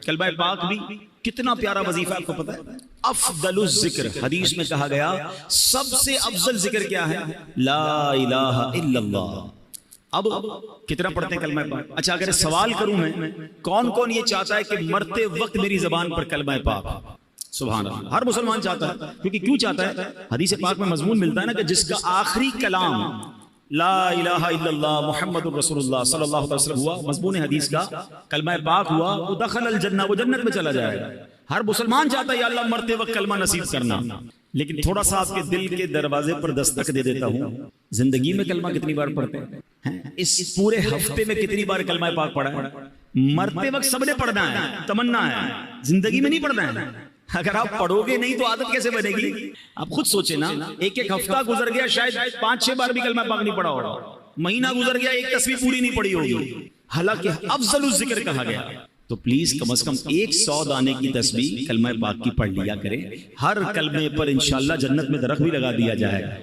کلمہ پاک بھی کتنا پیارا وظیفہ آپ کو پتہ ہے؟ افضل الذکر، حدیث میں کہا گیا سب سے افضل ذکر کیا ہے؟ لا الہ الا اللہ۔ اب کتنا پڑھتے ہیں کلمہ پاک؟ اچھا اگر سوال کروں میں، کون کون یہ چاہتا ہے کہ مرتے وقت میری زبان پر کلمہ پاک؟ سبحان اللہ، ہر مسلمان چاہتا ہے، کیونکہ کیوں چاہتا ہے؟ حدیث پاک میں مضمون ملتا ہے نا کہ جس کا آخری کلام لا الہ الا اللہ محمد الرسول اللہ صلی اللہ علیہ وسلم ہوا، مضمون حدیث کا کلمہ پاک ہوا، وہ دخل الجنہ، وہ جنت میں چلا جائے گا۔ ہر مسلمان چاہتا ہے یا اللہ مرتے وقت کلمہ نصیب کرنا، لیکن تھوڑا سا آپ کے دل کے دروازے پر دستک دے دیتا ہوں، زندگی میں کلمہ کتنی بار پڑھتے ہیں؟ اس پورے ہفتے میں کتنی بار کلمہ پاک پڑھا ہے؟ مرتے وقت سب نے پڑھنا ہے، تمنا ہے، زندگی میں نہیں پڑھنا ہے۔ اگر آپ پڑھو گے نہیں تو عادت کیسے بنے گی؟ آپ خود سوچیں نا، ایک ایک ہفتہ گزر گیا شاید 5-6 بار بھی کلمہ پاک نہیں پڑھا ہوگا، مہینہ گزر گیا ایک تسبیح پوری نہیں پڑھی ہوگی، حالانکہ افضل الذکر کہا گیا۔ تو پلیز کم از کم 100 دانے کی تسبیح کلمہ پاک کی پڑھ لیا کریں، ہر کلمے پر انشاءاللہ جنت میں درخت بھی لگا دیا جائے گا۔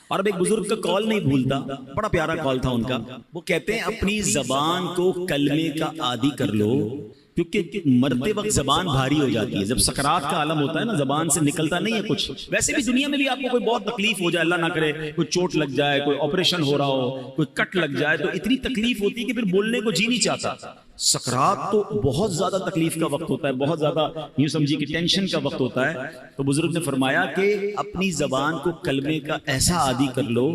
اور اب ایک بزرگ کا کال نہیں بھولتا، بڑا پیارا کال تھا ان کا، وہ کہتے ہیں اپنی زبان کو کلمے کا عادی کر لو، کیونکہ مرتے وقت زبان بھاری ہو جاتی ہے، جب سکرات کا عالم ہوتا ہے نا زبان سے نکلتا نہیں ہے کچھ۔ ویسے بھی دنیا میں بھی آپ کو کوئی بہت تکلیف ہو جائے، اللہ نہ کرے کوئی چوٹ لگ جائے، کوئی آپریشن ہو رہا ہو، کوئی کٹ لگ جائے، تو اتنی تکلیف ہوتی ہے کہ پھر بولنے کو جی نہیں چاہتا۔ سکرات تو بہت زیادہ تکلیف کا وقت ہوتا ہے، بہت زیادہ یوں سمجھیے کہ ٹینشن کا وقت ہوتا ہے۔ تو بزرگ نے فرمایا کہ اپنی زبان کو کلمے کا ایسا عادی کر لو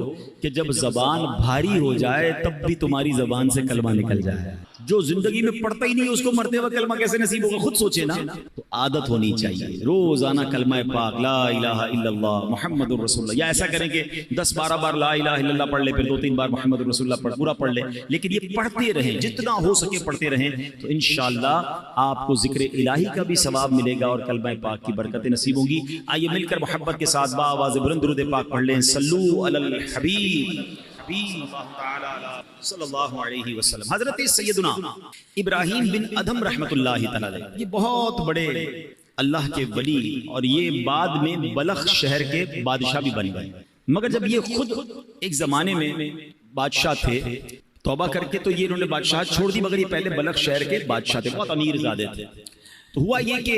کہ جب زبان بھاری ہو جائے تب بھی تمہاری زبان سے کلمہ نکل جائے۔ جو زندگی میں پڑھتا ہی نہیں اس کو مرتے وقت کلمہ کیسے نصیب ہوگا؟ خود سوچے نا۔ تو عادت ہونی چاہیے روزانہ کلمہ پاک لا الہ الا اللہ محمد الرسول اللہ، یا ایسا کریں کہ 10-12 بار لا الہ الا اللہ پڑھ لے، پھر 2-3 بار محمد الرسول اللہ پورا پڑھ لے، لیکن یہ پڑھتے رہیں، جتنا ہو سکے پڑھتے رہیں، تو انشاءاللہ آپ کو ذکر الہی کا بھی ثواب ملے گا اور کلمہ پاک کی برکتیں نصیب ہوں گی۔ آئیے مل کر محبت کے ساتھ بآواز بلند درود پاک پڑھ لیں، صلو علی الحبیب صلی اللہ علیہ وسلم۔ حضرت سیدنا ابراہیم بن ادھم رحمت اللہ تعالی علیہ، یہ بہت بڑے اللہ کے ولی، اور یہ بعد میں بلخ شہر کے بادشاہ بھی بن گئے، مگر جب یہ خود ایک زمانے میں بادشاہ تھے، توبہ کر کے تو یہ انہوں نے بادشاہ چھوڑ دی، مگر یہ پہلے بلخ شہر کے بادشاہ تھے، بہت امیر زادے تھے۔ تو ہوا یہ کہ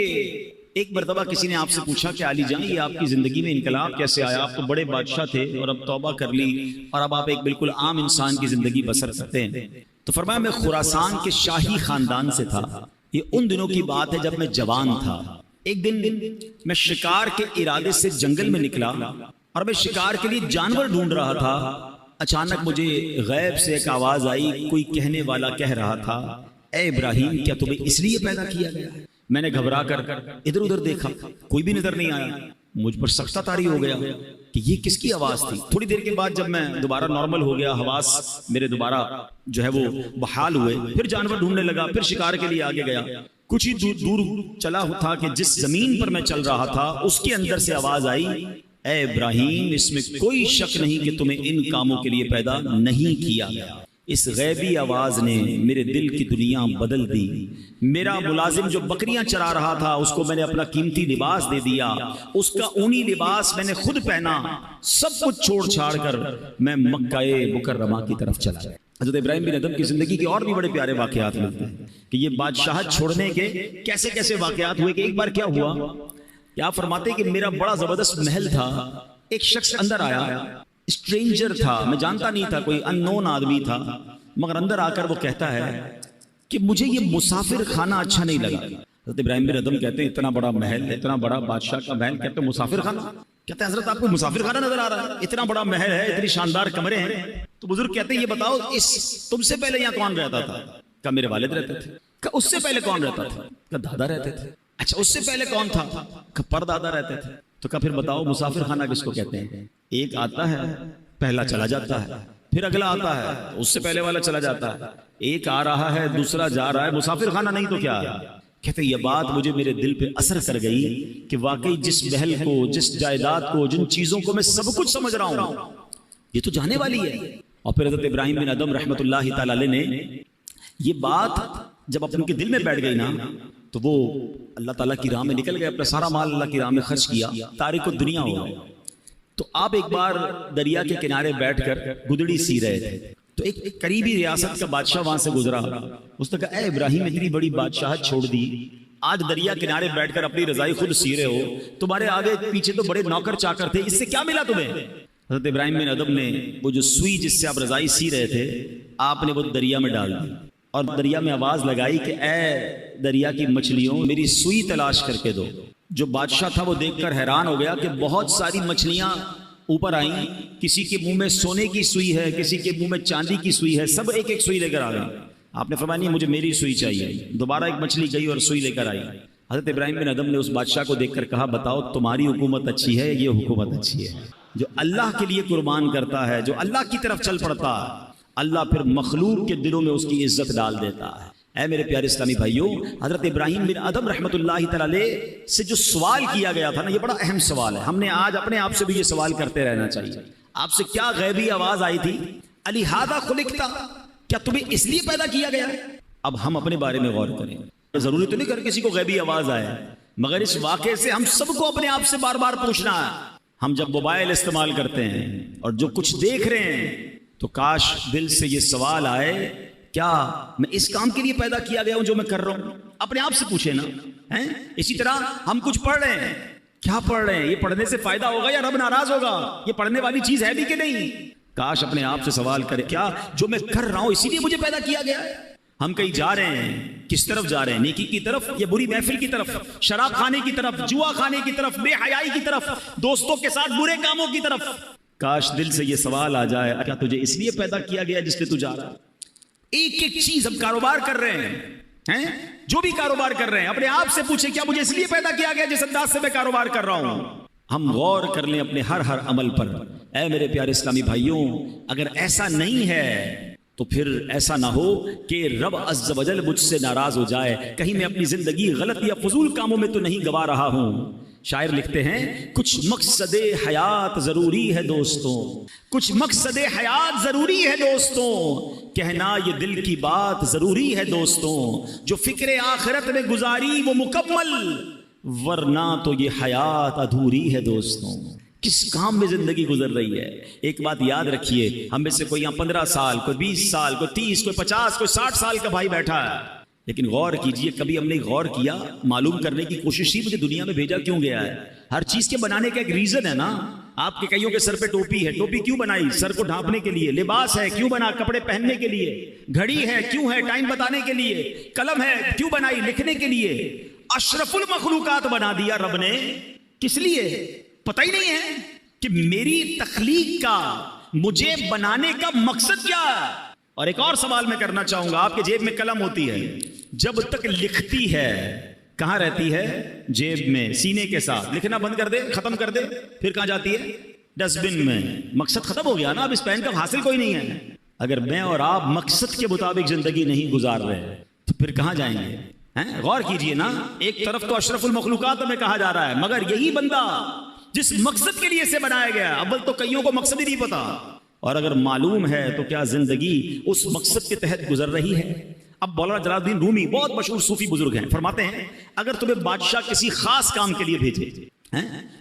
ایک مرتبہ کسی نے آپ سے پوچھا کہ علی جان یہ آپ کی زندگی میں انقلاب کیسے آیا؟ آپ تو بڑے بادشاہ تھے اور اب توبہ کر لی اور اب آپ ایک بالکل عام انسان کی زندگی بسر کرتے ہیں۔ تو فرمایا میں خراسان کے شاہی خاندان سے تھا، یہ ان دنوں کی بات ہے جب میں جوان تھا۔ ایک دن میں شکار کے ارادے سے جنگل میں نکلا اور میں شکار کے لیے جانور ڈھونڈ رہا تھا، اچانک مجھے غیب سے ایک آواز آئی، کوئی کہنے والا کہہ رہا تھا اے ابراہیم کیا تمہیں اس لیے پیدا کیا گیا؟ میں نے گھبرا کر ادھر ادھر دیکھا، کوئی بھی نظر نہیں آیا، مجھ پر سخت طاری ہو گیا کہ یہ کس کی آواز تھی۔ تھوڑی دیر کے بعد جب میں دوبارہ نارمل ہو گیا، حواس میرے دوبارہ جو ہے وہ بحال ہوئے، پھر جانور ڈھونڈنے لگا، پھر شکار کے لیے آگے گیا۔ کچھ ہی دور چلا تھا کہ جس زمین پر میں چل رہا تھا اس کے اندر سے آواز آئی اے ابراہیم اس میں کوئی شک نہیں کہ تمہیں ان کاموں کے لیے پیدا نہیں کیا گیا۔ اس غیبی آواز نے میرے دل کی دنیا بدل دی۔ میرا ملازم جو بکریاں چرا رہا تھا اس کو میں نے اپنا قیمتی لباس دے دیا، اس کا اونی لباس میں نے خود پہنا، سب کچھ چھوڑ چھاڑ کر میں مکہ مکرمہ کی طرف چلا گیا۔ حضرت ابراہیم بن ادھم کی زندگی کے اور بھی بڑے پیارے واقعات ملتے ہیں کہ یہ بادشاہت چھوڑنے کے کیسے کیسے واقعات ہوئے کہ ایک بار کیا ہوا کہ آپ فرماتے کہ میرا بڑا زبردست محل تھا، ایک شخص اندر آیا، اسٹرینجر تھا، میں جانتا نہیں تھا، کوئی ان نون آدمی تھا، مگر اندر آ کر وہ کہتا ہے کہ مجھے یہ مسافر خانہ اچھا نہیں لگا۔ حضرت ابراہیم بن ادھم کہتے ہیں اتنا بڑا محل، اتنا بڑا بادشاہ کا محل، کہتے ہیں مسافر خانہ؟ کہتے ہیں حضرت آپ کو مسافر خانہ نظر آ رہا ہے؟ اتنا بڑا محل ہے، اتنی شاندار کمرے ہیں۔ تو بزرگ کہتے ہیں یہ بتاؤ تم سے پہلے یہاں کون رہتا تھا؟ کہ میرے والد رہتے تھے۔ کہ اس سے پہلے کون رہتا تھا؟ کہ دادا رہتے تھے۔ اچھا اس سے پہلے کون تھا؟ کہ پردادا رہتے تھے۔ تو کہ پھر بتاؤ مسافر خانہ کس کو کہتے ہیں؟ ایک آتا ہے پہلا چلا جاتا ہے، پھر اگلا آتا ہے اس سے پہلے والا چلا جاتا ہے، ایک آ رہا ہے دوسرا جا رہا ہے، مسافر خانہ نہیں تو کیا ہے؟ کہتے یہ بات مجھے میرے دل پہ اثر کر گئی کہ واقعی جس محل کو، جس جائیداد کو، جن چیزوں کو میں سب کچھ سمجھ رہا ہوں یہ تو جانے والی ہے۔ اور پھر حضرت ابراہیم بن ادھم رحمت اللہ تعالی علیہ نے یہ بات جب اپنے کے دل میں بیٹھ گئی نا تو وہ اللہ تعالیٰ کی راہ میں نکل گئے، اپنا سارا مال اللہ کی راہ میں خرچ کیا، تارک الدنیا ہو گئے۔ تو آپ ایک بار دریا کے کنارے بیٹھ کر گدڑی سی رہے تھے، تو ایک قریبی ریاست کا بادشاہ وہاں سے گزرا، اس نے کہا اے ابراہیم اتنی بڑی بادشاہت چھوڑ دی، آج دریا کنارے بیٹھ کر اپنی رضائی خود سی رہے ہو، تمہارے آگے پیچھے تو بڑے نوکر چاکر تھے، اس سے کیا ملا تمہیں؟ حضرت ابراہیم بن ادم نے وہ جو سوئی جس سے آپ رضائی سی رہے تھے آپ نے وہ دریا میں ڈال دی اور دریا میں آواز لگائی کہ اے دریا کی مچھلیوں میری سوئی تلاش کر کے دو۔ جو بادشاہ تھا وہ دیکھ کر حیران ہو گیا کہ بہت ساری مچھلیاں اوپر آئیں، کسی کے منہ میں سونے کی سوئی ہے، کسی کے منہ میں چاندی کی سوئی ہے، سب ایک ایک سوئی لے کر آ گئے۔ آپ نے فرمایا نہیں مجھے میری سوئی چاہیے۔ دوبارہ ایک مچھلی گئی اور سوئی لے کر آئی۔ حضرت ابراہیم بن ادم نے اس بادشاہ کو دیکھ کر کہا بتاؤ تمہاری حکومت اچھی ہے یہ حکومت اچھی ہے؟ جو اللہ کے لیے قربان کرتا ہے، جو اللہ کی طرف چل پڑتا ہے، اللہ پھر مخلوق کے دلوں میں اس کی عزت ڈال دیتا ہے۔ اے میرے پیارے اسلامی بھائیوں، حضرت ابراہیم بن ادم رحمۃ اللہ تعالی سے جو سوال کیا گیا تھا نا، یہ بڑا اہم سوال ہے۔ ہم نے آج اپنے آپ سے بھی یہ سوال کرتے رہنا چاہیے۔ آپ سے کیا غیبی آواز آئی تھی؟ الہذا خلقتا، کیا تمہیں اس لیے پیدا کیا گیا؟ اب ہم اپنے بارے میں غور کریں۔ ضروری تو نہیں کر کسی کو غیبی آواز آئے، مگر اس واقعے سے ہم سب کو اپنے آپ سے بار بار پوچھنا ہے۔ ہم جب موبائل استعمال کرتے ہیں اور جو کچھ دیکھ رہے ہیں تو کاش دل سے یہ سوال آئے کیا میں اس کام کے لیے پیدا کیا گیا ہوں جو میں کر رہا ہوں؟ اپنے آپ سے پوچھیں نا۔ اسی طرح ہم کچھ پڑھ رہے ہیں، کیا پڑھ رہے ہیں؟ یہ پڑھنے سے فائدہ ہوگا یا رب ناراض ہوگا؟ یہ پڑھنے والی چیز ہے بھی کہ نہیں؟ کاش اپنے آپ سے سوال کرے کیا جو میں کر رہا ہوں اسی لیے مجھے پیدا کیا گیا ہے؟ ہم کہیں جا رہے ہیں، کس طرف جا رہے ہیں؟ نیکی کی طرف یا بری محفل کی طرف؟ شراب کھانے کی طرف، جوا کھانے کی طرف، بے حیائی کی طرف، دوستوں کے ساتھ برے کاموں کی طرف؟ کاش دل سے یہ سوال آ جائے کیا تجھے اس لیے پیدا کیا گیا جس لیے تو جا رہا؟ ایک ایک چیز ہم کاروبار کر رہے ہیں، جو بھی کاروبار کر رہے ہیں اپنے آپ سے پوچھیں کیا مجھے اس لیے پیدا کیا گیا جس انداز سے میں کاروبار کر رہا ہوں؟ ہم غور کر لیں اپنے ہر عمل پر۔ اے میرے پیارے اسلامی بھائیوں، اگر ایسا نہیں ہے تو پھر ایسا نہ ہو کہ رب عز و جل مجھ سے ناراض ہو جائے، کہیں میں اپنی زندگی غلط یا فضول کاموں میں تو نہیں گوا رہا ہوں۔ شاعر لکھتے ہیں کچھ مقصد حیات ضروری ہے دوستوں، کچھ مقصد حیات ضروری ہے دوستوں، کہنا یہ دل کی بات ضروری ہے دوستوں، جو فکر آخرت میں گزاری وہ مکمل، ورنہ تو یہ حیات ادھوری ہے دوستوں۔ کس کام میں زندگی گزر رہی ہے؟ ایک بات یاد رکھیے، ہم میں سے کوئی یہاں 15 سال، کوئی 20 سال، کوئی 30، کوئی 50، کوئی 60 سال کا بھائی بیٹھا ہے، لیکن غور کیجئے کبھی ہم نے غور کیا، معلوم کرنے کی کوشش کی مجھے دنیا میں بھیجا کیوں گیا ہے؟ ہر چیز کے بنانے کا ایک ریزن ہے نا۔ آپ کے کئیوں کے سر پہ ٹوپی ہے، ٹوپی کیوں بنائی؟ سر کو ڈھانپنے کے لیے۔ لباس ہے کیوں بنا؟ کپڑے پہننے کے لیے۔ گھڑی ہے کیوں ہے؟ ٹائم بتانے کے لیے۔ قلم ہے کیوں بنائی؟ لکھنے کے لیے۔ اشرف المخلوقات بنا دیا رب نے، کس لیے؟ پتہ ہی نہیں ہے کہ میری تخلیق کا، مجھے بنانے کا مقصد کیا ہے۔ اور ایک اور سوال میں کرنا چاہوں گا، آپ کے جیب میں قلم ہوتی ہے، جب تک لکھتی ہے کہاں رہتی ہے؟ جیب میں، سینے کے ساتھ۔ لکھنا بند کر دے، ختم کر دے، پھر کہاں جاتی ہے؟ ڈسٹ بن میں۔ مقصد ختم ہو گیا نا، اب اس پین کا حاصل کوئی نہیں ہے۔ اگر میں اور آپ مقصد کے مطابق زندگی نہیں گزار رہے تو پھر کہاں جائیں گے؟ غور کیجئے نا، ایک طرف تو اشرف المخلوقات میں کہا جا رہا ہے، مگر یہی بندہ جس مقصد کے لیے سے بنایا گیا، اول تو کئیوں کو مقصد ہی نہیں پتا، اور اگر معلوم ہے تو کیا زندگی اس مقصد کے تحت گزر رہی ہے؟ اب مولانا جلال الدین رومی بہت مشہور صوفی بزرگ ہیں، فرماتے ہیں اگر تمہیں بادشاہ کسی خاص کام کے لیے بھیجے،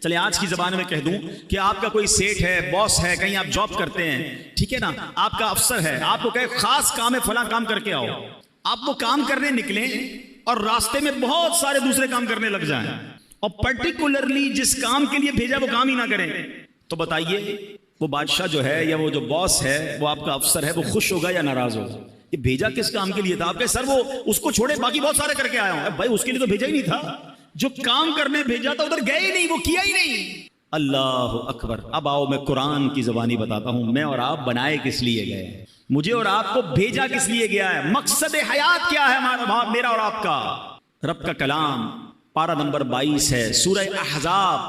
چلے آج کی زبان میں کہہ دوں کہ آپ کا کوئی سیٹ ہے، باس ہے، کہیں آپ جاب کرتے ہیں، ٹھیک ہے نا، آپ کا افسر ہے، آپ کو کہے خاص کام ہے فلاں کام کر کے آؤ، آپ وہ کام کرنے نکلیں اور راستے میں بہت سارے دوسرے کام کرنے لگ جائیں اور پرٹیکولرلی جس کام کے لیے بھیجا وہ کام ہی نہ کریں، تو بتائیے وہ بادشاہ جو ہے یا وہ جو باس ہے، وہ آپ کا افسر ہے، وہ خوش ہوگا یا ناراض ہوگا؟ یہ بھیجا کس کام کے لیے تھا؟ آپ کے سر وہ اس کو چھوڑے باقی بہت سارے کر کے آیا ہوں، بھائی اس کے لیے تو بھیجا ہی نہیں تھا، جو کام کرنے بھیجا تھا ادھر گئے ہی نہیں، وہ کیا ہی نہیں۔ اللہ اکبر۔ اب آؤ میں قرآن کی زبانی بتاتا ہوں، میں اور آپ بنائے کس لیے گئے؟ مجھے اور آپ کو بھیجا کس لیے گیا ہے؟ مقصد حیات کیا ہے میرا اور آپ کا؟ رب کا کلام پارہ نمبر 22 ہے، سورہ احزاب۔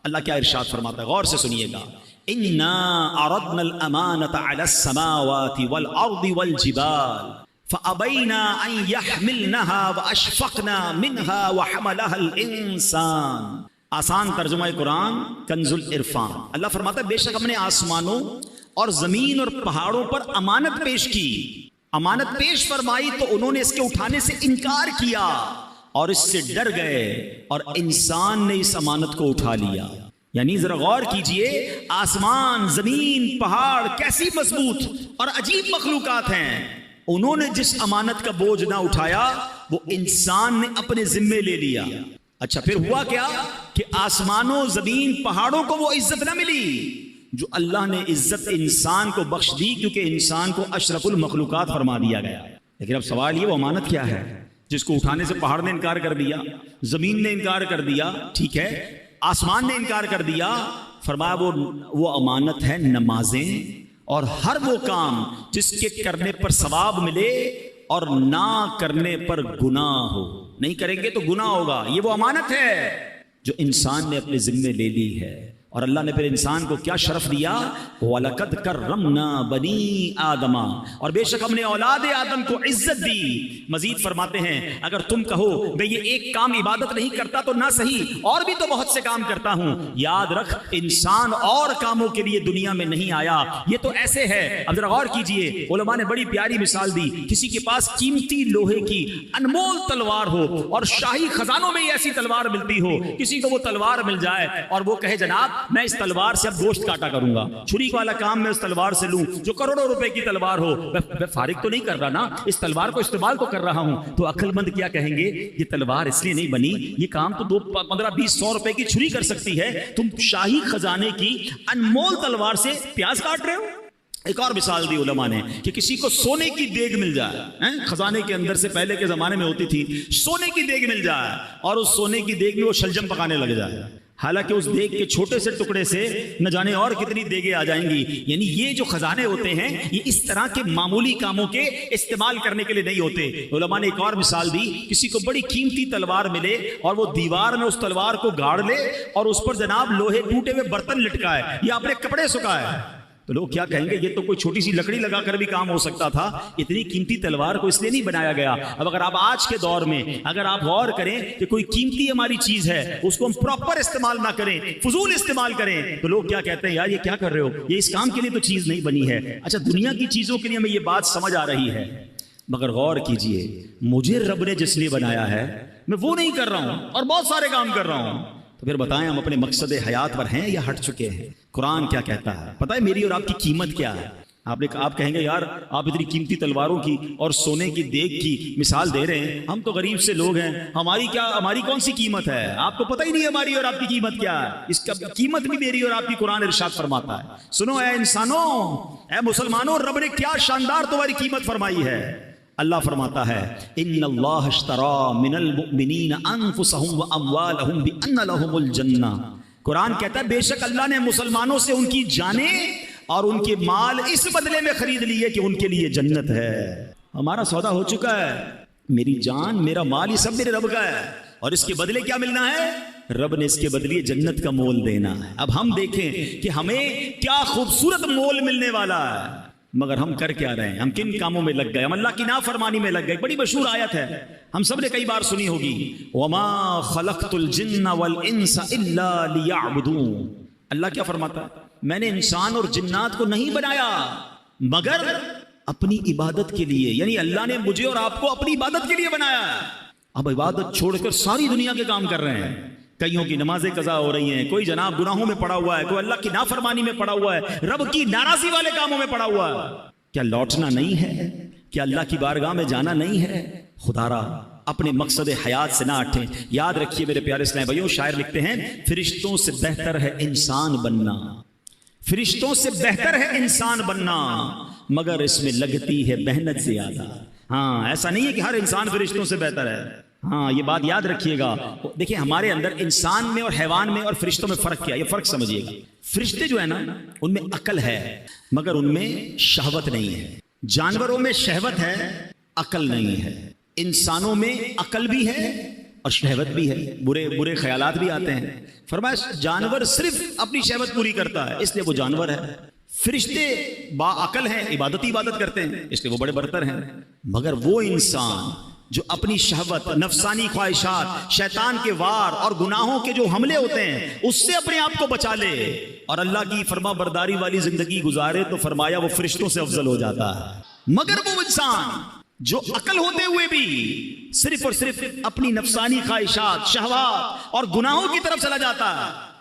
اللہ کیا ارشاد فرماتا ہے، غور سے سنیے گا۔ اِنَّا عَرَضْنَا الْأَمَانَةَ عَلَى السَّمَاوَاتِ وَالْأَرْضِ وَالْجِبَالِ فَأَبَيْنَا أَن يَحْمِلْنَهَا وَأَشْفَقْنَا مِنْهَا وَحَمَلَهَا الْإِنسَانُ۔ آسان ترجمہ قرآن کنز العرفان۔ اللہ فرماتا ہے بے شک ہم نے آسمانوں اور زمین اور پہاڑوں پر امانت پیش کی، امانت پیش فرمائی تو انہوں نے اس کے اٹھانے سے انکار کیا اور اس سے ڈر گئے، اور انسان نے اس امانت کو اٹھا لیا۔ یعنی ذرا غور کیجئے، آسمان، زمین، پہاڑ کیسی مضبوط اور عجیب مخلوقات ہیں، انہوں نے جس امانت کا بوجھ نہ اٹھایا وہ انسان نے اپنے ذمے لے لیا۔ اچھا پھر ہوا کیا کہ آسمانوں، زمین، پہاڑوں کو وہ عزت نہ ملی جو اللہ نے عزت انسان کو بخش دی، کیونکہ انسان کو اشرف المخلوقات فرما دیا گیا۔ لیکن اب سوال یہ، وہ امانت کیا ہے جس کو اٹھانے سے پہاڑ نے انکار کر دیا، زمین نے انکار کر دیا، ٹھیک ہے، آسمان نے انکار کر دیا؟ فرمایا وہ امانت ہے نمازیں اور ہر وہ کام جس کے کرنے پر ثواب ملے اور نہ کرنے پر گناہ ہو۔ نہیں کریں گے تو گناہ ہوگا، یہ وہ امانت ہے جو انسان نے اپنے ذمے لے لی ہے۔ اور اللہ نے پھر انسان کو کیا شرف دیا؟ وَلَقَدْ كَرَّمْنَا بَنِي آدَمَ، اور بے شک ہم نے اولاد آدم کو عزت دی۔ مزید فرماتے ہیں اگر تم کہو میں یہ ایک کام عبادت نہیں کرتا تو نہ صحیح، اور بھی تو بہت سے کام کرتا ہوں، یاد رکھ انسان اور کاموں کے لیے دنیا میں نہیں آیا، یہ تو ایسے ہے۔ اب ذرا غور کیجئے، علماء نے بڑی پیاری مثال دی، کسی کے پاس قیمتی لوہے کی انمول تلوار ہو اور شاہی خزانوں میں ایسی تلوار ملتی ہو، کسی کو وہ تلوار مل جائے اور وہ کہے جناب میں اس تلوار سے اب گوشت کاٹا کروں گا، چھری والا کام میں اس تلوار سے لوں جو کروڑوں روپے کی تلوار ہو، میں فارغ تو نہیں کر رہا نا، اس تلوار کو استعمال تو کر رہا ہوں۔ تو عقل مند کیا کہیں گے؟ یہ تلوار اس لیے نہیں بنی، یہ کام تو 15 20 100 روپے کی چھری کر سکتی ہے، تم شاہی خزانے کی انمول تلوار سے پیاز کاٹ رہے ہو۔ ایک اور مثال دی علماء نے کہ کسی کو سونے کی دیگ مل جائے، خزانے کے اندر سے پہلے کے زمانے میں ہوتی تھی، سونے کی دیگ مل جائے اور اس سونے کی دیگ میں وہ شلجم پکانے لگ جائے، حالانکہ اس دیگ کے چھوٹے سے ٹکڑے سے نہ جانے اور کتنی دیگیں آ جائیں گی۔ یعنی یہ جو خزانے ہوتے ہیں یہ اس طرح کے معمولی کاموں کے استعمال کرنے کے لیے نہیں ہوتے۔ علماء نے ایک اور مثال دی، کسی کو بڑی قیمتی تلوار ملے اور وہ دیوار میں اس تلوار کو گاڑ لے اور اس پر جناب لوہے ٹوٹے ہوئے برتن لٹکائے یا اپنے کپڑے سکھائے، تو لوگ کیا کہیں گے؟ یہ تو کوئی چھوٹی سی لکڑی لگا کر بھی کام ہو سکتا تھا، اتنی قیمتی تلوار کو اس لیے نہیں بنایا گیا۔ اب اگر آپ آج کے دور میں اگر آپ غور کریں کہ کوئی قیمتی ہماری چیز ہے اس کو ہم پراپر استعمال نہ کریں، فضول استعمال کریں، تو لوگ کیا کہتے ہیں؟ یار یہ کیا کر رہے ہو، یہ اس کام کے لیے تو چیز نہیں بنی ہے۔ اچھا دنیا کی چیزوں کے لیے ہمیں یہ بات سمجھ آ رہی ہے، مگر غور کیجئے مجھے رب نے جس لیے بنایا ہے میں وہ نہیں کر رہا ہوں اور بہت سارے کام کر رہا ہوں، تو پھر بتائیں ہم اپنے مقصد حیات پر ہیں یا ہٹ چکے ہیں؟ قرآن کیا کہتا ہے پتہ ہے میری اور آپ کی قیمت کیا ہے؟ آپ کہیں گے یار آپ اتنی قیمتی تلواروں کی اور سونے کی دیگ کی مثال دے رہے ہیں، ہم تو غریب سے لوگ ہیں، ہماری کون سی قیمت ہے؟ آپ کو پتہ ہی نہیں ہماری اور آپ کی قیمت کیا ہے، اس کا قیمت بھی میری اور آپ کی قرآن ارشاد فرماتا ہے۔ سنو اے انسانوں، اے مسلمانوں، رب نے کیا شاندار تمہاری قیمت فرمائی ہے۔ اللہ فرماتا ہے ان اللہ اشترى من المؤمنین انفسهم واموالهم بان لهم الجنہ، قرآن کہتا ہے بے شک اللہ نے مسلمانوں سے ان کی جانیں اور ان کے مال اس بدلے میں خرید لیے کہ ان کے لیے جنت ہے۔ ہمارا سودا ہو چکا ہے، میری جان میرا مال یہ سب میرے رب کا ہے، اور اس کے بدلے کیا ملنا ہے؟ رب نے اس کے بدلے جنت کا مول دینا ہے۔ اب ہم دیکھیں کہ ہمیں کیا خوبصورت مول ملنے والا ہے، مگر ہم کر کیا رہے ہیں؟ ہم کن کاموں میں لگ گئے؟ ہم اللہ کی نافرمانی میں لگ گئے۔ بڑی مشہور آیت ہے، ہم سب نے کئی بار سنی ہوگی، وَمَا خَلَقْتُ الْجِنَّ وَالْإِنسَ إِلَّا لِيَعْبُدُونَ۔ اللہ کیا فرماتا ہے؟ میں نے انسان اور جنات کو نہیں بنایا مگر اپنی عبادت کے لیے، یعنی اللہ نے مجھے اور آپ کو اپنی عبادت کے لیے بنایا۔ اب عبادت چھوڑ کر ساری دنیا کے کام کر رہے ہیں، کئیوں کی نمازیں قضا ہو رہی ہیں، کوئی جناب گناہوں میں پڑا ہوا ہے، کوئی اللہ کی نافرمانی میں پڑا ہوا ہے، رب کی ناراضی والے کاموں میں پڑا ہوا ہے۔ کیا لوٹنا نہیں ہے؟ کیا اللہ کی بارگاہ میں جانا نہیں ہے؟ خدا را اپنے مقصد حیات سے نہ ہٹیں۔ یاد رکھیے میرے پیارے اسلام بھائیوں، شاعر لکھتے ہیں فرشتوں سے بہتر ہے انسان بننا، فرشتوں سے بہتر ہے انسان بننا، مگر اس میں لگتی ہے محنت زیادہ۔ ہاں ایسا نہیں ہے کہ ہر انسان فرشتوں سے بہتر ہے، ہاں یہ بات یاد رکھیے گا۔ دیکھیں ہمارے اندر انسان میں اور حیوان میں اور فرشتوں میں فرق کیا؟ یہ فرق سمجھیے گا۔ فرشتے جو ہے نا ان میں عقل ہے مگر ان میں شہوت نہیں ہے، جانوروں میں شہوت ہے عقل نہیں ہے، انسانوں میں عقل بھی ہے اور شہوت بھی ہے، برے خیالات بھی آتے ہیں۔ فرمایا جانور صرف اپنی شہوت پوری کرتا ہے اس لیے وہ جانور ہے، فرشتے با عقل ہیں، عبادت کرتے ہیں اس لیے وہ بڑے برتر ہیں، مگر وہ انسان جو اپنی شہوت، نفسانی خواہشات، شیطان کے وار اور گناہوں کے جو حملے ہوتے ہیں اس سے اپنے آپ کو بچا لے اور اللہ کی فرما برداری والی زندگی گزارے تو فرمایا وہ فرشتوں سے افضل ہو جاتا ہے۔ مگر وہ انسان جو عقل ہوتے ہوئے بھی صرف اور صرف اپنی نفسانی خواہشات، شہوات اور گناہوں کی طرف چلا جاتا ہے،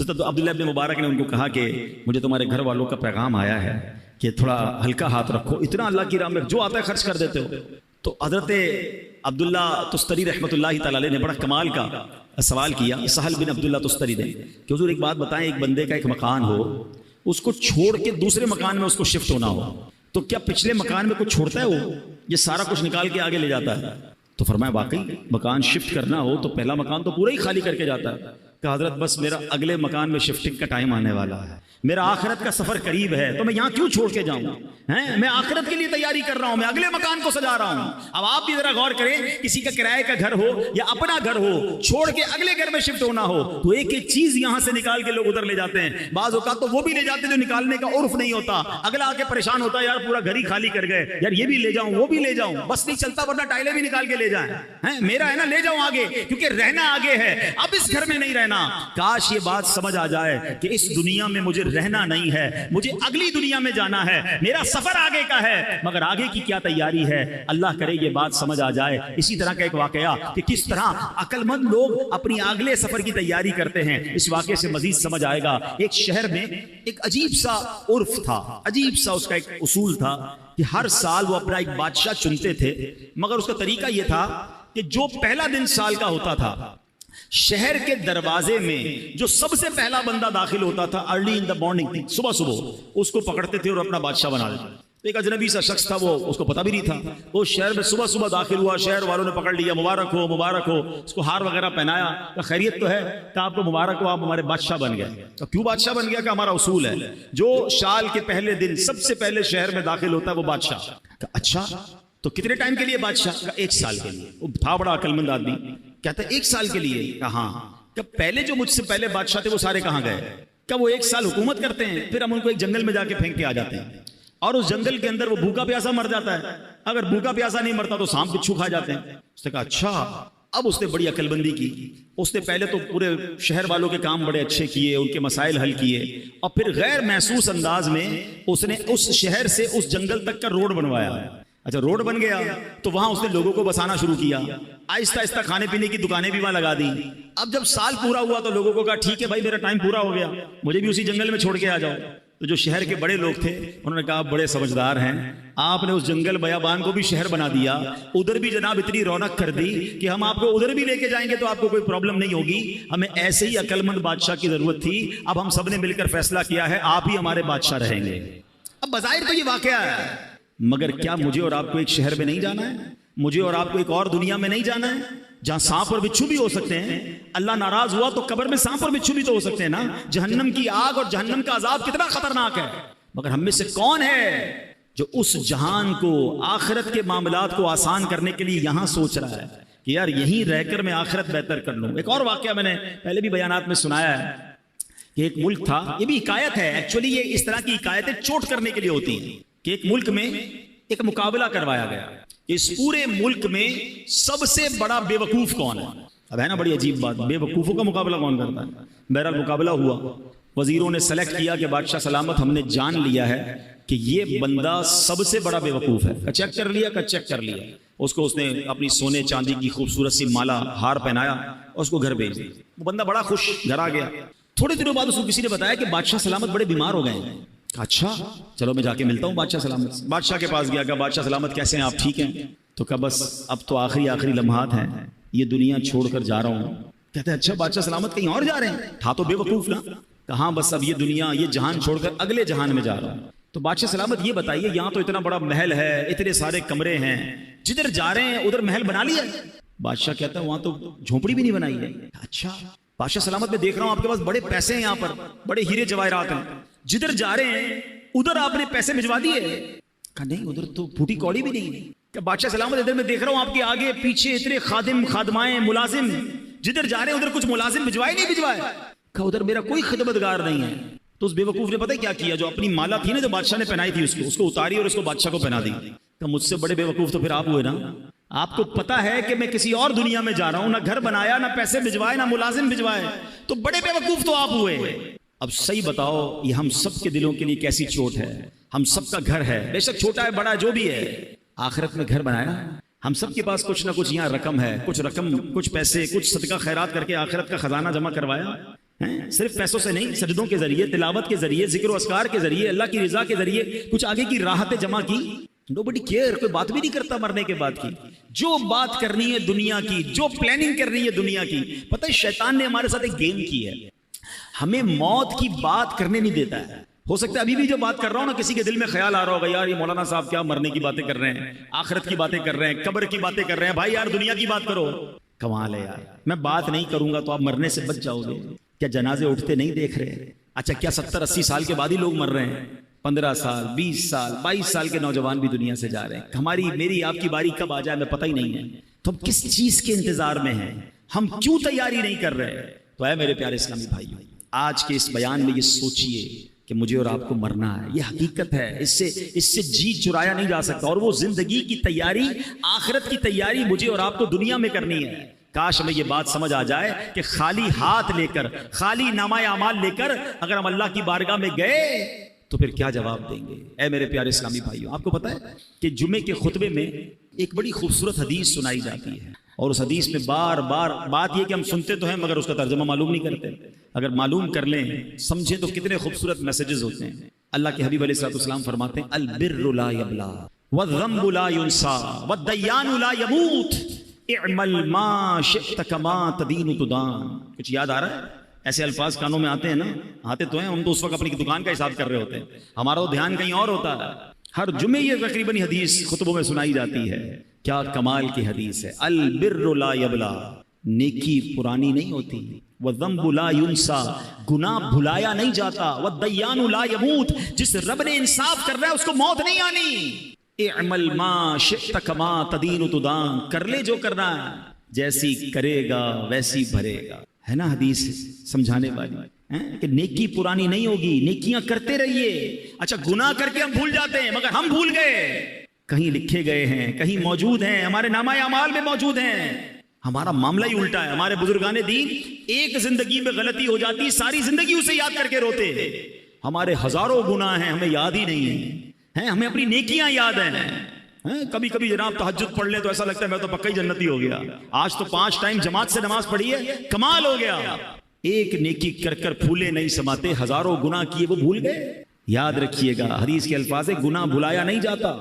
حضرت عبداللہ ابن مبارک نے ان کو کہا کہ مجھے تمہارے گھر والوں کا پیغام آیا ہے کہ تھوڑا ہلکا ہاتھ رکھو، اتنا اللہ کی راہ میں جو آتا ہے خرچ کر دیتے ہو۔ تو حضرت عبداللہ تستری رحمۃ اللہ تعالی علیہ نے بڑا کمال کا سوال کیا سہل بن عبداللہ تستری نے کہ حضور ایک بات بتائیں، ایک بندے کا ایک مکان ہو، اس کو چھوڑ کے دوسرے مکان میں اس کو شفٹ ہونا ہو، تو کیا پچھلے مکان میں کچھ چھوڑتا ہے وہ، یہ سارا کچھ نکال کے آگے لے جاتا ہے؟ تو فرمایا واقعی مکان شفٹ کرنا ہو تو پہلا مکان تو پورا ہی خالی کر کے جاتا ہے کہ حضرت بس میرا اگلے مکان میں شفٹنگ کا ٹائم آنے والا ہے، میرا آخرت کا سفر قریب ہے، تو میں یہاں کیوں چھوڑ کے جاؤں؟ میں آخرت کے لیے تیاری کر رہا ہوں، میں اگلے مکان کو سجا رہا ہوں۔ اب آپ بھی ذرا غور کریں، کسی کا کرائے کا گھر ہو یا اپنا گھر ہو، چھوڑ کے اگلے گھر میں شفٹ ہونا ہو تو ایک ایک چیز یہاں سے نکال کے لوگ ادھر لے جاتے ہیں۔ بعض اوقات تو وہ بھی لے جاتے ہیں جو نکالنے کا عرف نہیں ہوتا، اگلا آ کے پریشان ہوتا ہے یار پورا گھر ہی خالی کر گئے، یار یہ بھی لے جاؤں وہ بھی لے جاؤں، بس نہیں چلتا ورنہ ٹائلیں بھی نکال کے لے جائیں، میرا ہے نا لے جاؤں آگے، کیونکہ رہنا آگے ہے، اب اس گھر میں نہیں رہنا۔ کاش یہ بات سمجھ آ جائے کہ اس دنیا میں مجھے رہنا نہیں ہے، مجھے اگلی دنیا میں جانا ہے، میرا سفر آگے کا ہے، مگر آگے کی کیا تیاری ہے، اللہ کرے یہ بات سمجھ آ جائے۔ اسی طرح کا ایک واقعہ کہ کس طرح عقل مند لوگ اپنی اگلے سفر کی تیاری کرتے ہیں، اس واقعے سے مزید سمجھ آئے گا۔ ایک شہر میں ایک عجیب سا عرف تھا، عجیب سا اس کا ایک اصول تھا کہ ہر سال وہ اپنا ایک بادشاہ چنتے تھے، مگر اس کا طریقہ یہ تھا کہ جو پہلا دن سال کا ہوتا تھا، شہر کے دروازے میں جو سب سے پہلا بندہ داخل ہوتا تھا ارلی ان دا مارننگ، صبح صبح اس کو پکڑتے تھے اور اپنا بادشاہ بنا دیتے۔ ایک اجنبی سا شخص تھا، وہ اس کو پتہ بھی نہیں تھا، وہ شہر میں صبح صبح داخل ہوا، شہر والوں نے پکڑ لیا، مبارک ہو مبارک ہو، اس کو ہار وغیرہ پہنایا، کہ خیریت تو ہے، کہ آپ کو مبارک ہو، آپ ہمارے بادشاہ بن گئے۔ تو کیوں بادشاہ بن گیا؟ کہ ہمارا اصول ہے جو سال کے پہلے دن سب سے پہلے شہر میں داخل ہوتا ہے وہ بادشاہ۔ کہ اچھا تو کتنے ٹائم کے لیے بادشاہ؟ کا 1 سال کے لیے۔ وہ تھا بڑا عقل مند آدمی، کہتا ہے 1 سال کے لیے؟ کہاں؟ کہ پہلے جو مجھ سے پہلے بادشاہ تھے وہ سارے کہاں گئے؟ کہ وہ 1 سال حکومت کرتے ہیں، پھر ہم ان کو ایک جنگل میں جا کے پھینک کے آ جاتے ہیں، اور اس جنگل کے اندر وہ بھوکا پیاسا مر جاتا ہے، اگر بھوکا پیاسا نہیں مرتا تو سانپ بچھو کھا جاتے ہیں۔ اس نے کہا اچھا۔ اب اس نے بڑی عقل بندی کی، اس نے پہلے تو پورے شہر والوں کے کام بڑے اچھے کیے، ان کے مسائل حل کیے، اور پھر غیر محسوس انداز میں اس نے اس شہر سے اس جنگل تک کا روڈ بنوایا۔ اچھا روڈ بن گیا تو وہاں اس نے لوگوں کو بسانا شروع کیا، آہستہ آہستہ کھانے پینے کی دکانیں بھی وہاں لگا دی۔ اب جب سال پورا ہوا تو لوگوں کو کہا ٹھیک ہے بھائی میرا ٹائم پورا ہو گیا، مجھے بھی اسی جنگل میں چھوڑ کے آ جاؤ۔ تو جو شہر کے بڑے لوگ تھے انہوں نے کہا آپ بڑے سمجھدار ہیں، آپ نے اس جنگل بیابان کو بھی شہر بنا دیا، ادھر بھی جناب اتنی رونق کر دی کہ ہم آپ کو ادھر بھی لے کے جائیں گے تو آپ کو کوئی پرابلم نہیں ہوگی، ہمیں ایسے ہی عقل مند بادشاہ کی ضرورت تھی، اب ہم سب نے مل کر فیصلہ کیا ہے آپ ہی ہمارے بادشاہ رہیں گے۔ اب بظاہر تو یہ واقعہ ہے، مگر کیا مجھے اور آپ کو ایک شہر میں نہیں جانا ہے؟ مجھے اور آپ کو ایک اور دنیا میں نہیں جانا ہے جہاں سانپ اور بچھو بھی ہو سکتے ہیں؟ اللہ ناراض ہوا تو قبر میں سانپ اور بچھو بھی تو ہو سکتے ہیں نا۔ جہنم کی آگ اور جہنم کا عذاب کتنا خطرناک ہے، مگر ہم میں سے کون ہے جو اس جہان کو، آخرت کے معاملات کو آسان کرنے کے لیے یہاں سوچ رہا ہے کہ یار یہیں رہ کر میں آخرت بہتر کر لوں۔ ایک اور واقعہ میں نے پہلے بھی بیانات میں سنایا ہے کہ ایک ملک تھا، یہ بھی حکایت ہے ایکچولی، یہ اس طرح کی حکایتیں چوٹ کرنے کے لیے ہوتی ہیں کہ ایک ملک میں ایک مقابلہ کروایا گیا، اس پورے ملک میں سب سے بڑا بے وقوف کون ہے۔ اب ہے نا بڑی عجیب بات، بے وقوفوں کا مقابلہ کون کرتا ہے؟ بہرحال مقابلہ ہوا، وزیروں نے سلیکٹ کیا کہ بادشاہ سلامت ہم نے جان لیا ہے کہ یہ بندہ سب سے بڑا بے وقوف ہے۔ چیک کر لیا، اس کو اس نے اپنی سونے چاندی کی خوبصورت سی مالا ہار پہنایا اور اس کو گھر بھیج دیا۔ وہ بندہ بڑا خوش گھر آ گیا۔ تھوڑے دنوں بعد اس کو کسی نے بتایا کہ بادشاہ سلامت بڑے بیمار ہو گئے ہیں۔ اچھا چلو میں جا کے ملتا ہوں بادشاہ سلامت سے۔ بادشاہ کے پاس گیا، کہا بادشاہ سلامت کیسے ہیں آپ، ٹھیک ہیں؟ تو کہا بس اب تو آخری لمحات ہیں، یہ دنیا چھوڑ کر جا رہا ہوں۔ کہتے ہیں اچھا بادشاہ سلامت کہیں اور جا رہے ہیں؟ تھا تو بے وقوف نا۔ کہاں بس اب یہ دنیا، یہ جہان چھوڑ کر اگلے جہان میں جا رہا ہوں۔ تو بادشاہ سلامت یہ بتائیے یہاں تو اتنا بڑا محل ہے، اتنے سارے کمرے ہیں، جدھر جا رہے ہیں ادھر محل بنا لیا؟ بادشاہ کہتا ہے وہاں تو جھونپڑی بھی نہیں بنائی ہے۔ اچھا بادشاہ سلامت میں دیکھ رہا ہوں آپ کے پاس بڑے پیسے ہیں، یہاں پر بڑے ہیرے جواہرات ہیں، جدھر جا رہے ہیں ادھر آپ نے پیسے بھجوا دیے؟ کہا نہیں ادھر تو پھوٹی کوڑی بھی نہیں ہے۔ کہ بادشاہ سلامت ادھر میں دیکھ رہا ہوں آپ کے آگے پیچھے اتنے خادم خادمائیں ملازم، جدھر جا رہے ہیں ادھر کچھ ملازم بھجوائے نہیں بھجوائے؟ کہا ادھر میرا کوئی خدمتگار نہیں ہے۔ تو اس بے وقوف نے پتہ کیا کیا، جو اپنی مالا تھی نا جو بادشاہ نے پہنائی تھی اس کو اتاری اور اس کو بادشاہ کو پہنا دی۔ کہ مجھ سے بڑے بے وقوف تو پھر آپ ہوئے نا، آپ کو پتا ہے کہ میں کسی اور دنیا میں جا رہا ہوں، نہ گھر بنایا، نہ پیسے بھجوائے، نہ ملازم بھجوائے، تو بڑے بے وقوف تو آپ ہوئے۔ اب صحیح بتاؤ یہ ہم سب کے دلوں کے لیے کیسی چوٹ ہے؟ ہم سب کا گھر ہے، بے شک چھوٹا ہے بڑا ہے جو بھی ہے، آخرت میں گھر بنایا، ہم سب کے پاس کچھ نہ کچھ یہاں رقم ہے، کچھ پیسے، کچھ صدقہ خیرات کر کے آخرت کا خزانہ جمع کروایا، صرف پیسوں سے نہیں، سجدوں کے ذریعے، تلاوت کے ذریعے، ذکر و اذکار کے ذریعے، اللہ کی رضا کے ذریعے کچھ آگے کی راحتیں جمع کی. nobody care، کوئی بات بھی نہیں کرتا مرنے کے بعد کی. جو بات کرنی ہے دنیا کی، جو پلاننگ کرنی ہے دنیا کی. پتہ ہے شیطان نے ہمارے ساتھ ایک گیم کی ہے، ہمیں موت کی بات کرنے نہیں دیتا ہے. ہو سکتا ہے ابھی بھی جو بات کر رہا ہوں نا کسی کے دل میں خیال آ رہا ہوگا، یار یہ مولانا صاحب کیا مرنے کی باتیں کر رہے ہیں، آخرت کی باتیں کر رہے ہیں، قبر کی باتیں کر رہے ہیں. بھائی یار دنیا کی بات کرو. کمال ہے یار، میں بات نہیں کروں گا تو آپ مرنے سے بچ جاؤ گے. کیا جنازے اٹھتے نہیں دیکھ رہے؟ اچھا کیا 70-80 سال کے بعد ہی لوگ مر رہے ہیں؟ 15 سال 20 سال 22 سال کے نوجوان بھی دنیا سے جا رہے ہیں. ہماری میری آپ کی باری کب آ جائے ہمیں پتہ ہی نہیں ہے. تو ہم کس چیز کے انتظار میں ہیں؟ ہم کیوں تیاری نہیں کر رہے؟ تو اے میرے پیارے اسلامی بھائیو، آج کے اس بیان میں یہ سوچئے کہ مجھے اور آپ کو مرنا ہے. یہ حقیقت ہے، اس سے جی چرایا نہیں جا سکتا. اور وہ زندگی کی تیاری، آخرت کی تیاری مجھے اور آپ کو دنیا میں کرنی ہے. کاش ہمیں یہ بات سمجھ آ جائے کہ خالی ہاتھ لے کر، خالی نامہ اعمال لے کر اگر ہم اللہ کی بارگاہ میں گئے تو پھر کیا جواب دیں گے؟ اے میرے پیارے اسلامی بھائیو، آپ کو پتہ ہے کہ جمعے کے خطبے میں ایک بڑی خوبصورت حدیث سنائی جاتی ہے، اور اس حدیث میں بار بار بات یہ کہ ہم سنتے تو ہیں مگر اس کا ترجمہ معلوم نہیں کرتے. اگر معلوم کر لیں، سمجھیں تو کتنے خوبصورت میسیجز ہوتے ہیں. اللہ کے حبیب علیہ السلام فرماتے ہیں البر لا یبلا والذنب لا ینسا والدیان لا یموت اعمل ما شئت کما تدین تدان. کچھ یاد آ رہا ہے؟ ایسے الفاظ کانوں میں آتے ہیں نا، آتے تو ہیں، ہم تو اس وقت اپنی دکان کا حساب کر رہے ہوتے ہیں، ہمارا تو دھیان کہیں اور ہوتا ہے. ہر جمعے یہ تقریباً حدیث خطبوں میں سنائی جاتی ہے. کیا کمال کی حدیث ہے. البر لا یبلا، نیکی پرانی نہیں ہوتی. والذنب لا ینسا، گناہ بھلایا نہیں جاتا. والدیان لا یموت، جس رب نے انصاف کر رہا ہے اس کو موت نہیں آنی. اعمل ما شئت کما تدین تدان، کر لے جو کرنا ہے، جیسی کرے گا ویسی بھرے گا. ہے نا حدیث سمجھانے والی کہ نیکی پرانی نہیں ہوگی، نیکیاں کرتے رہیے. اچھا گناہ کر کے ہم بھول جاتے ہیں مگر ہم بھول گئے، کہیں لکھے گئے ہیں، کہیں موجود ہیں، ہمارے نامہ اعمال میں موجود ہیں. ہمارا معاملہ ہی الٹا ہے. ہمارے بزرگان دین ایک زندگی میں غلطی ہو جاتی ساری زندگی اسے یاد کر کے روتے. ہمارے ہزاروں گناہ ہیں ہمیں یاد ہی نہیں ہیں، ہمیں اپنی نیکیاں یاد ہیں. کبھی کبھی جناب تہجد پڑھ لیں تو ایسا لگتا ہے میں تو پکا ہی جنتی ہو گیا. آج تو 5 ٹائم جماعت سے نماز پڑھی ہے، کمال ہو گیا. ایک نیکی کر کر پھولے نہیں سماتے، ہزاروں گناہ کیے وہ بھول گئے. یاد رکھیے گا حدیث کے الفاظ ہے، گناہ بھلایا نہیں جاتا.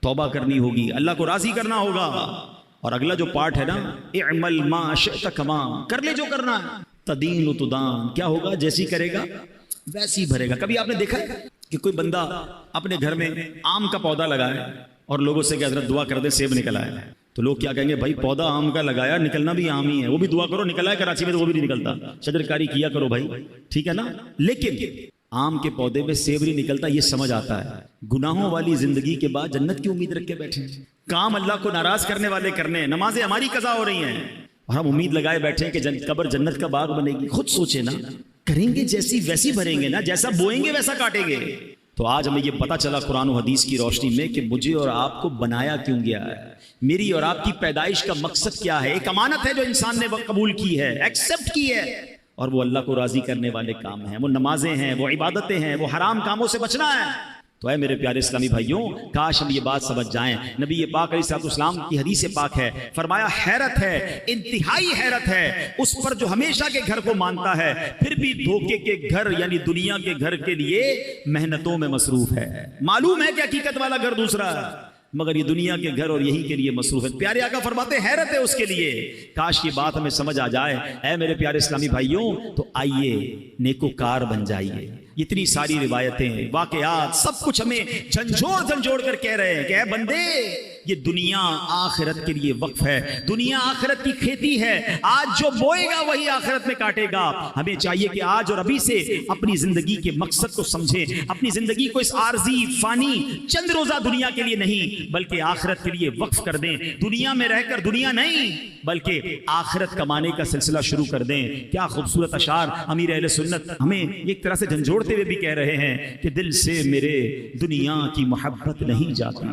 توبہ کرنی ہوگی، اللہ کو راضی کرنا ہوگا. اور اگلا جو پارٹ ہے نا، اعمل ما شئت کما، کر لے جو کرنا ہے. تدین تدان، کیا ہوگا؟ جیسی کرے گا ویسی بھرے گا. کبھی آپ نے دیکھا ہے کہ کوئی بندہ اپنے گھر میں آم کا پودا لگائے اور لوگوں سے کہ حضرت دعا کر دے سیب نکل آئے، تو لوگ کیا کہیں گے؟ بھائی پودا آم کا لگایا، نکلنا بھی آم ہی ہے، وہ بھی دعا کرو نکل آئے. کراچی میں تو وہ بھی نہیں نکلتا، شجرکاری کیا کرو بھائی، ٹھیک ہے نا. لیکن آم کے پودے میں سیب نہیں نکلتا، یہ سمجھ آتا ہے. گناہوں والی زندگی کے بعد جنت کی امید رکھ کے بیٹھے ہیں، کام اللہ کو ناراض کرنے والے کرنے ہیں، نمازیں ہماری قضا ہو رہی ہیں اور ہم امید لگائے بیٹھے ہیں کہ قبر جنت کا باغ بنے گی. خود سوچے نا، کریں گے جیسی ویسی بھریں گے نا، جیسا بوئیں گے ویسا کاٹیں گے. تو آج ہمیں یہ پتہ چلا قرآن و حدیث کی روشنی میں کہ مجھے اور آپ کو بنایا کیوں گیا ہے، میری اور آپ کی پیدائش کا مقصد کیا ہے. ایک امانت ہے جو انسان نے قبول کی ہے، ایکسپٹ کی ہے، اور وہ اللہ کو راضی کرنے والے کام ہیں، وہ نمازیں ہیں، وہ عبادتیں ہیں، وہ حرام کاموں سے بچنا ہے. تو اے میرے پیارے اسلامی بھائیوں، کاش ہم یہ بات سمجھ جائیں. نبی پاک علیہ السلام کی حدیث پاک ہے، فرمایا حیرت ہے، انتہائی حیرت ہے اس پر جو ہمیشہ کے گھر کو مانتا ہے پھر بھی دھوکے کے گھر یعنی دنیا کے گھر کے لیے محنتوں میں مصروف ہے. معلوم ہے کہ حقیقت والا گھر دوسرا ہے مگر یہ دنیا کے گھر اور یہی کے لیے مصروف ہے. پیارے آقا فرماتے ہیں حیرت ہے اس کے لیے. کاش یہ بات ہمیں سمجھ آ جائے. اے میرے پیارے اسلامی بھائیوں، تو آئیے نیکوکار بن جائیے. اتنی ساری روایتیں، واقعات، سب کچھ ہمیں جھنجھوڑ کر کہہ رہے ہیں کہ اے بندے، یہ دنیا آخرت کے لیے وقف ہے، دنیا آخرت کی کھیتی ہے. آج جو بوئے گا وہی آخرت میں کاٹے گا. ہمیں چاہیے کہ آج اور ابھی سے اپنی زندگی کے مقصد کو سمجھیں، اپنی زندگی کو اس عارضی فانی چند روزہ دنیا کے لیے نہیں بلکہ آخرت کے لیے وقف کر دیں. دنیا میں رہ کر دنیا نہیں بلکہ آخرت کمانے کا سلسلہ شروع کر دیں. کیا خوبصورت اشعار امیر اہل سنت ہمیں ایک طرح سے جھنجھوڑتے جھڑوڑتے ہوئے بھی کہہ رہے ہیں کہ دل سے میرے دنیا کی محبت نہیں جاتی،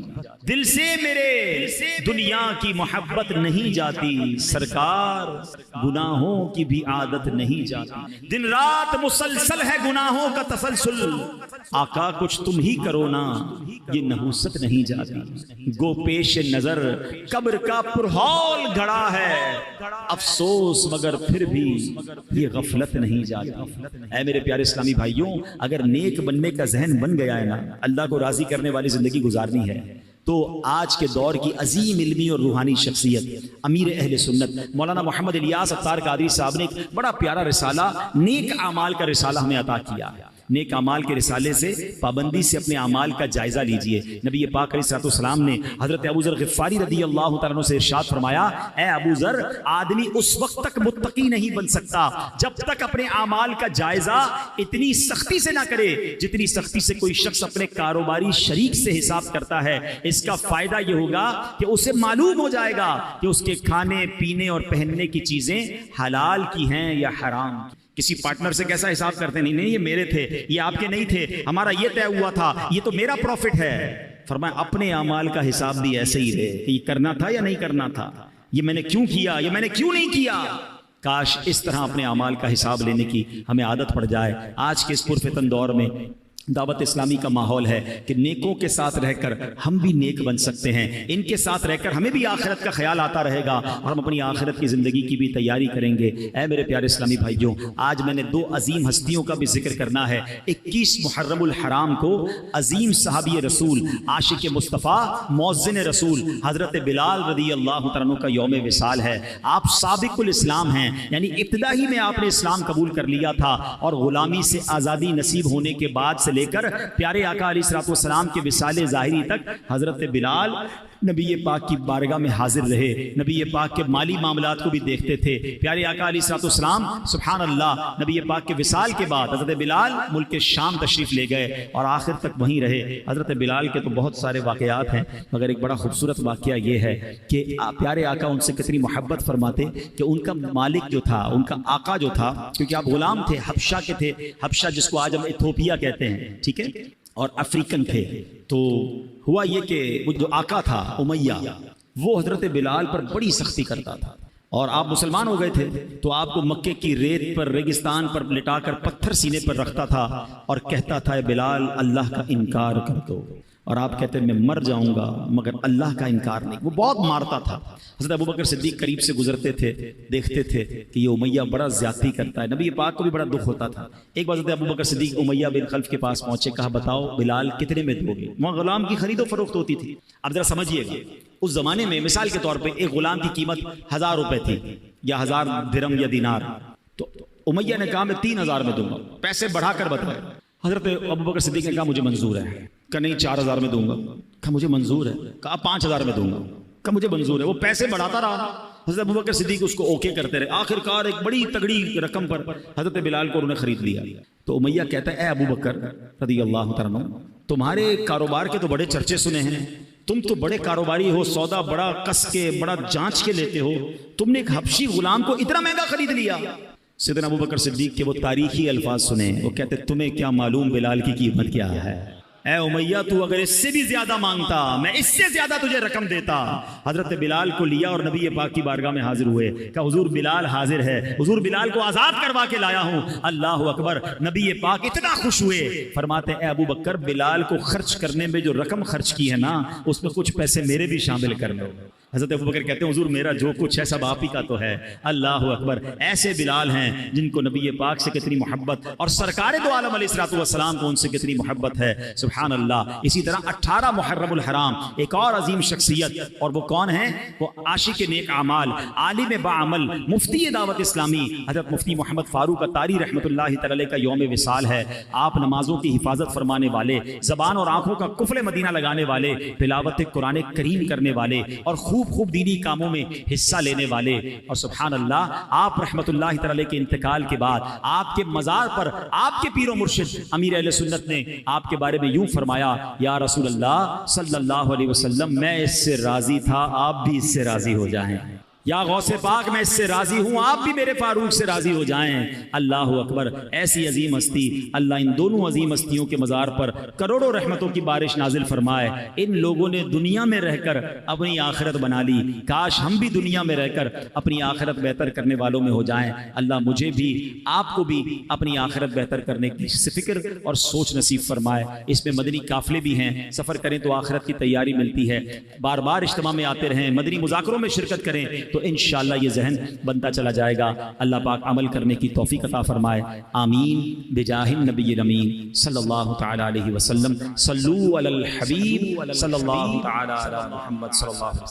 دل سے میرے دنیا کی محبت نہیں جاتی، سرکار گناہوں کی بھی عادت نہیں جاتی، دن رات مسلسل ہے گناہوں کا تسلسل، آقا کچھ تم ہی کرو نا یہ نحوست نہیں جاتی، گو پیش نظر قبر کا پرہول گھڑا ہے، افسوس مگر پھر بھی یہ غفلت نہیں جاتی۔ اے میرے پیارے اسلامی بھائیوں، اگر نیک بننے کا ذہن بن گیا ہے نا، اللہ کو راضی کرنے والی زندگی گزارنی ہے، تو آج کے دور کی عظیم علمی اور روحانی شخصیت امیر اہل سنت مولانا محمد الیاس اتار قادری صاحب نے ایک بڑا پیارا رسالہ نیک اعمال کا رسالہ ہمیں عطا کیا ہے۔ نیک اعمال کے رسالے سے پابندی سے اپنے اعمال کا جائزہ لیجئے۔ نبی پاک علیہ الصلوۃ والسلام نے حضرت ابو ذر غفاری رضی اللہ تعالیٰ عنہ سے ارشاد فرمایا، اے ابو ذر، آدمی اس وقت تک متقی نہیں بن سکتا جب تک اپنے اعمال کا جائزہ اتنی سختی سے نہ کرے جتنی سختی سے کوئی شخص اپنے کاروباری شریک سے حساب کرتا ہے۔ اس کا فائدہ یہ ہوگا کہ اسے معلوم ہو جائے گا کہ اس کے کھانے پینے اور پہننے کی چیزیں حلال کی ہیں یا حرام کی۔ کسی پارٹنر سے کیسا حساب کرتے ہیں، نہیں یہ میرے تھے، یہ آپ کے نہیں تھے، ہمارا یہ طے ہوا تھا، یہ تو میرا پروفٹ ہے۔ فرمایا اپنے اعمال کا حساب بھی ایسے ہی رہے کہ یہ کرنا تھا یا نہیں کرنا تھا، یہ میں نے کیوں کیا، یہ میں نے کیوں نہیں کیا۔ کاش اس طرح اپنے اعمال کا حساب لینے کی ہمیں عادت پڑ جائے۔ آج کے اس پرفتن دور میں دعوت اسلامی کا ماحول ہے کہ نیکوں کے ساتھ رہ کر ہم بھی نیک بن سکتے ہیں، ان کے ساتھ رہ کر ہمیں بھی آخرت کا خیال آتا رہے گا اور ہم اپنی آخرت کی زندگی کی بھی تیاری کریں گے۔ اے میرے پیارے اسلامی بھائیوں، آج میں نے دو عظیم ہستیوں کا بھی ذکر کرنا ہے۔ 21 محرم الحرام کو عظیم صحابی رسول، عاشق مصطفیٰ، مؤذن رسول حضرت بلال رضی اللہ تعالیٰ عنہ کا یوم وصال ہے۔ آپ سابق الاسلام ہیں، یعنی ابتدا ہی میں آپ نے اسلام قبول کر لیا تھا اور غلامی سے آزادی نصیب ہونے کے بعد سے لے کر پیارے آقا علیہ الصلوۃ والسلام کے وصال ظاہری تک حضرت بلال نبی پاک کی بارگاہ میں حاضر رہے، نبی پاک کے مالی معاملات کو بھی دیکھتے تھے۔ پیارے آقا علیہ الصلوۃ والسلام سبحان اللہ نبی پاک کے وصال کے بعد حضرت بلال ملک شام تشریف لے گئے اور آخر تک وہیں رہے۔ حضرت بلال کے تو بہت سارے واقعات ہیں، مگر ایک بڑا خوبصورت واقعہ یہ ہے کہ پیارے آقا ان سے کتنی محبت فرماتے کہ ان کا مالک جو تھا، ان کا آقا جو تھا، کیونکہ آپ غلام تھے، حبشہ کے تھے، حبشہ جس کو آج ہم ایتھوپیا کہتے ہیں، ٹھیک ہے، اور افریقن تھے۔ تو ہوا یہ کہ وہ جو آقا تھا امیہ، وہ حضرت بلال پر بڑی سختی کرتا تھا، اور آپ مسلمان ہو گئے تھے تو آپ کو مکے کی ریت پر، ریگستان پر لٹا کر پتھر سینے پر رکھتا تھا اور کہتا تھا، اے بلال اللہ کا انکار کر دو، اور آپ کہتے ہیں میں مر جاؤں گا مگر اللہ کا انکار نہیں۔ وہ بہت مارتا تھا۔ حضرت ابوبکر صدیق قریب سے گزرتے تھے، دیکھتے تھے کہ یہ امیہ بڑا زیادتی کرتا ہے، نبی پاک کو بھی بڑا دکھ ہوتا تھا۔ ایک بار حضرت ابوبکر صدیق امیہ بن خلف کے پاس پہنچے، کہا بتاؤ بلال کتنے میں دو گے؟ وہاں غلام کی خرید و فروخت ہوتی تھی۔ اب ذرا سمجھیے گا، اس زمانے میں مثال کے طور پہ ایک غلام کی قیمت 1000 روپے تھی یا 1000 درہم یا دینار، تو امیہ نے کہا میں 3000 میں دوں گا، پیسے بڑھا کر بتائے۔ حضرت ابوبکر صدیق نے کہا مجھے منظور ہے، کہ نہیں 4000 میں دوں گا، کہا مجھے منظور ہے، کہا 5000 میں دوں گا، کہا مجھے منظور ہے۔ وہ پیسے بڑھاتا رہا، حضرت ابوبکر صدیق اس کو اوکے کرتے رہے، آخر کار ایک بڑی تگڑی رقم پر حضرت بلال کو انہوں نے خرید لیا۔ تو امیہ کہتا ہے، اے ابوبکر رضی اللہ تعالیٰ عنہ، تمہارے کاروبار کے تو بڑے چرچے سنے ہیں، تم تو بڑے کاروباری ہو، سودا بڑا کس کے بڑا جانچ کے لیتے ہو، تم نے ایک حبشی غلام کو اتنا مہنگا خرید لیا۔ سیدنا ابوبکر صدیق کے وہ تاریخی الفاظ سنیں، وہ کہتے تمہیں کیا معلوم بلال کی قیمت کیا ہے؟ اے امیہ تو اگر اس سے بھی زیادہ مانگتا میں اس سے زیادہ تجھے رقم دیتا۔ حضرت بلال کو لیا اور نبی پاک کی بارگاہ میں حاضر ہوئے، کہ حضور بلال حاضر ہے، حضور بلال کو آزاد کروا کے لایا ہوں۔ اللہ اکبر، نبی پاک اتنا خوش ہوئے، فرماتے اے ابو بکر بلال کو خرچ کرنے میں جو رقم خرچ کی ہے نا، اس میں کچھ پیسے میرے بھی شامل کر لو۔ حضرت ابوبکر کہتے ہیں حضور میرا جو کچھ ہے سب آپ ہی کا تو ہے۔ اللہ اکبر، ایسے بلال ہیں جن کو نبی پاک سے کتنی محبت اور سرکار دو عالم علیہ الصلوۃ والسلام کو ان سے کتنی محبت ہے، سبحان اللہ۔ اسی طرح 18 محرم الحرام ایک اور عظیم شخصیت، اور وہ کون ہیں؟ وہ عاشق نیک اعمال، عالم باعمل، مفتی دعوت اسلامی حضرت مفتی محمد فاروق اتاری رحمۃ اللہ تعالی کا یوم وصال ہے۔ آپ نمازوں کی حفاظت فرمانے والے، زبان اور آنکھوں کا قفل مدینہ لگانے والے، تلاوت قرآن کریم کرنے والے اور خوب دینی کاموں میں حصہ لینے والے، اور سبحان اللہ آپ رحمت اللہ تعالی کے انتقال کے بعد آپ کے مزار پر آپ کے پیر و مرشد امیر اہل سنت نے آپ کے بارے میں یوں فرمایا، یا رسول اللہ صلی اللہ علیہ وسلم میں اس سے راضی تھا، آپ بھی اس سے راضی ہو جائیں۔ یا غوث پاک میں اس سے راضی ہوں، آپ بھی میرے فاروق سے راضی ہو جائیں۔ اللہ اکبر، ایسی عظیم ہستی، اللہ ان دونوں عظیم ہستیوں کے مزار پر کروڑوں رحمتوں کی بارش نازل فرمائے۔ ان لوگوں نے دنیا میں رہ کر اپنی آخرت بنا لی، کاش ہم بھی دنیا میں رہ کر اپنی آخرت بہتر کرنے والوں میں ہو جائیں۔ اللہ مجھے بھی آپ کو بھی اپنی آخرت بہتر کرنے کی فکر اور سوچ نصیب فرمائے۔ اس میں مدنی قافلے بھی ہیں، سفر کریں تو آخرت کی تیاری ملتی ہے۔ بار بار اجتماع میں آتے رہیں، مدنی مذاکروں میں شرکت کریں تو انشاءاللہ یہ ذہن بنتا چلا جائے گا۔ اللہ پاک عمل کرنے کی توفیق عطا فرمائے، آمین بجاہ النبی الامین صلی اللہ تعالی علیہ وسلم۔ صلو علی الحبیب صلی اللہ تعالی علی محمد صلی اللہ علیہ وسلم۔